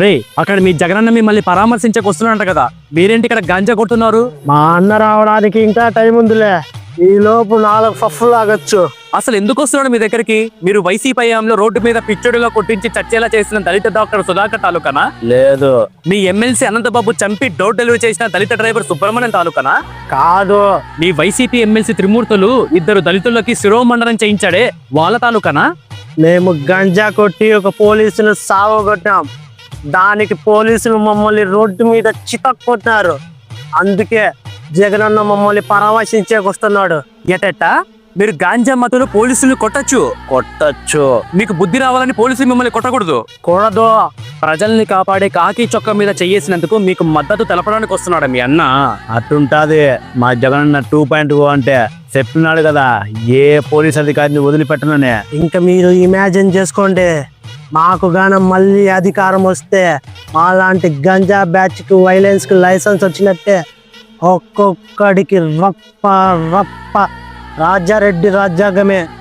రే, అక్కడ మీ జగనన్న మిమ్మల్ని పరామర్శించక వస్తున్నారంట కదా, మీరేంటి ఇక్కడ గంజా కొడుతున్నారు? మా అన్న రావడానికి ఇంకా టైం ఉందిలే, ఈ లోపు 4 ఫఫ్లు ఆగొచ్చు. అసలు ఎందుకు వస్తున్నాడు మీ దగ్గరికి? మీరు వైసీపీ హయాంలో రోడ్డు మీద పిచ్చోడిగా కొట్టించి చచ్చేలా చేసిన దళిత డాక్టర్ సుధాకర్ తాలూకానా? లేదు. మీ ఎమ్మెల్సీ అనంతబాబు చంపి డోర్ డెలివరీ చేసిన దళిత డ్రైవర్ సుబ్రహ్మణ్యం తాలూకానా? కాదు. మీ వైసీపీ ఎమ్మెల్సీ త్రిమూర్తులు 2 దళితులకి శిరోమండనం చేయించాడే, వాళ్ళ తాలూకానా? మేము గంజా కొట్టి ఒక పోలీసును సావగొట్టాం, దానికి పోలీసులు మమ్మల్ని రోడ్డు మీద చితక్కొట్టారు. అందుకే జగనన్న మమ్మల్ని పరామర్శించేకొస్తున్నాడు. ఎటెట్టా? మీరు గాంజా మతులు పోలీసులు కొట్టచ్చు. మీకు బుద్ధి రావాలని పోలీసులు మిమ్మల్ని కొట్టకూడదు. కూడదు. ప్రజల్ని కాపాడే కాకి చొక్క మీద చెయ్యేసినందుకు మీకు మద్దతు తెలపడానికి వస్తున్నాడు మీ అన్న. అట్టుంటాది మా జగనన్న 2.0 అంటే. చెప్పినాడు కదా, ఏ పోలీస్ అధికారిని వదిలిపెట్టననే. ఇంకా మీరు ఇమాజిన్ చేసుకోండి, మాకు గాన మళ్ళీ అధికారం వస్తే మాలాంటి గంజా బ్యాచ్ కి వైలెన్స్ కి లైసెన్స్ వచ్చినట్టే ఒక్కొక్కడికి రప్ప రప్ప రాజారెడ్డి రాజ్యాంగమే.